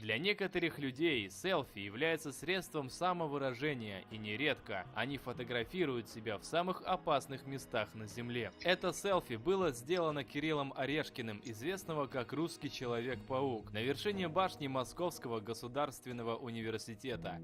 Для некоторых людей селфи является средством самовыражения, и нередко они фотографируют себя в самых опасных местах на Земле. Это селфи было сделано Кириллом Орешкиным, известного как русский Человек-паук, на вершине башни Московского государственного университета.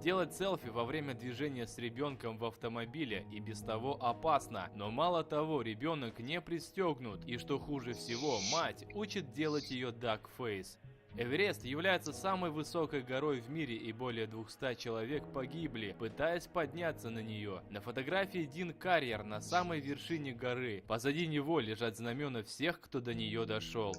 Делать селфи во время движения с ребенком в автомобиле и без того опасно, но мало того, ребенок не пристегнут, и что хуже всего, мать учит делать ее duckface. Эверест является самой высокой горой в мире, и более 200 человек погибли, пытаясь подняться на нее. На фотографии Дин Карриер на самой вершине горы. Позади него лежат знамена всех, кто до нее дошел.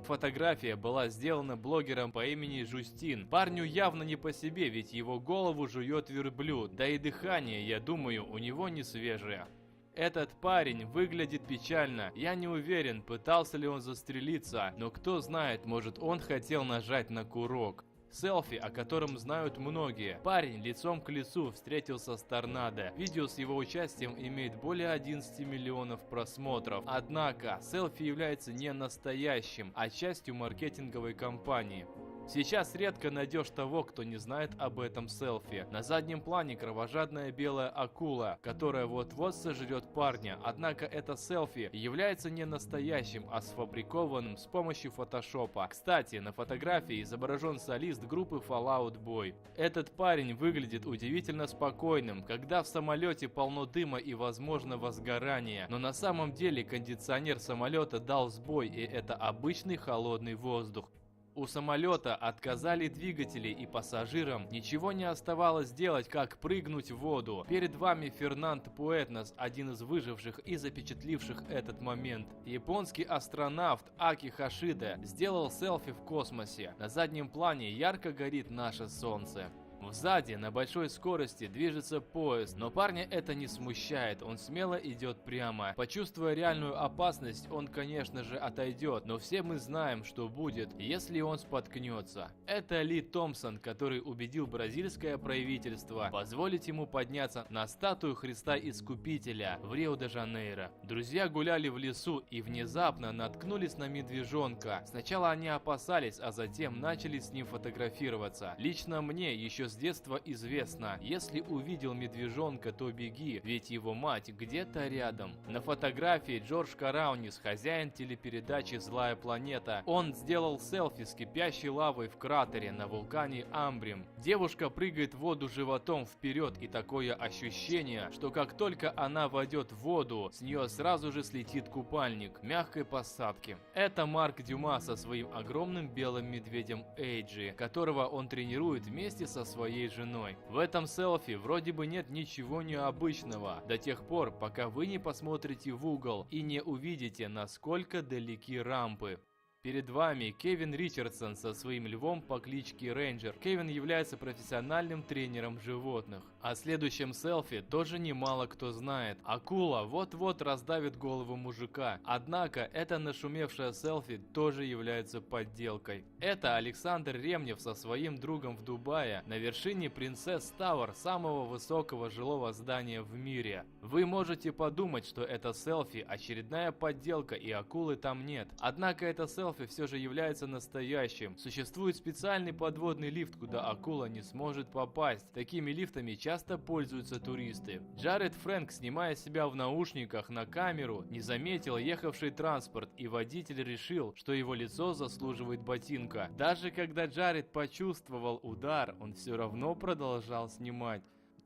Фотография была сделана блогером по имени Жустин. Парню явно не по себе, ведь его голову жует верблюд, да и дыхание, я думаю, у него не свежее. Этот парень выглядит печально. Я не уверен, пытался ли он застрелиться, но кто знает, может он хотел нажать на курок. Селфи, о котором знают многие. Парень лицом к лицу встретился с торнадо. Видео с его участием имеет более 11 миллионов просмотров. Однако, селфи является не настоящим, а частью маркетинговой кампании. Сейчас редко найдешь того, кто не знает об этом селфи. На заднем плане кровожадная белая акула, которая вот-вот сожрет парня. Однако это селфи является не настоящим, а сфабрикованным с помощью фотошопа. Кстати, на фотографии изображен солист группы Fall Out Boy. Этот парень выглядит удивительно спокойным, когда в самолете полно дыма и возможно возгорание. Но на самом деле кондиционер самолета дал сбой, и это обычный холодный воздух. У самолета отказали двигатели, и пассажирам ничего не оставалось делать, как прыгнуть в воду. Перед вами Фернанд Пуэтнос, один из выживших и запечатливших этот момент. Японский астронавт Аки Хашида сделал селфи в космосе. На заднем плане ярко горит наше солнце. Сзади на большой скорости движется поезд, но парня это не смущает, он смело идет прямо. Почувствуя реальную опасность, он, конечно же, отойдет, но все мы знаем, что будет, если он споткнется. Это Ли Томпсон, который убедил бразильское правительство позволить ему подняться на статую Христа Искупителя в Рио-де-Жанейро. Друзья гуляли в лесу и внезапно наткнулись на медвежонка. Сначала они опасались, а затем начали с ним фотографироваться. Лично мне еще с детства известно, если увидел медвежонка, то беги, ведь его мать где-то рядом. На фотографии Джордж Караунис, хозяин телепередачи «Злая планета». Он сделал селфи с кипящей лавой в кратере на вулкане Амбрим. Девушка прыгает в воду животом вперед, и такое ощущение, что как только она войдет в воду, с нее сразу же слетит купальник мягкой посадки. Это Марк Дюма со своим огромным белым медведем Эйджи, которого он тренирует вместе со своей женой. В этом селфи вроде бы нет ничего необычного, до тех пор, пока вы не посмотрите в угол и не увидите, насколько далеки рампы. Перед вами Кевин Ричардсон со своим львом по кличке Рейнджер. Кевин является профессиональным тренером животных. О следующем селфи тоже немало кто знает. Акула вот-вот раздавит голову мужика. Однако это нашумевшее селфи тоже является подделкой. Это Александр Ремнев со своим другом в Дубае на вершине Принцесс Тауэр, самого высокого жилого здания в мире. Вы можете подумать, что это селфи очередная подделка и акулы там нет. Однако это селфи все же является настоящим. Существует специальный подводный лифт, куда акула не сможет попасть. Такими лифтами часто пользуются туристы. Джаред Фрэнк, снимая себя в наушниках на камеру, не заметил ехавший транспорт, и водитель решил, что его лицо заслуживает ботинка. Даже когда Джаред почувствовал удар, он все равно продолжал снимать.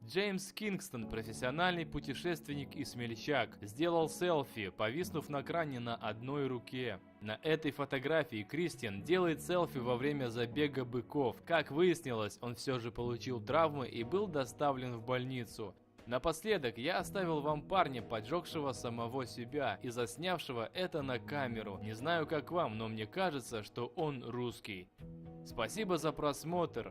Джеймс Кингстон, профессиональный путешественник и смельчак, сделал селфи, повиснув на кране на одной руке. На этой фотографии Кристиан делает селфи во время забега быков. Как выяснилось, он все же получил травмы и был доставлен в больницу. Напоследок я оставил вам парня, поджегшего самого себя и заснявшего это на камеру. Не знаю как вам, но мне кажется, что он русский. Спасибо за просмотр.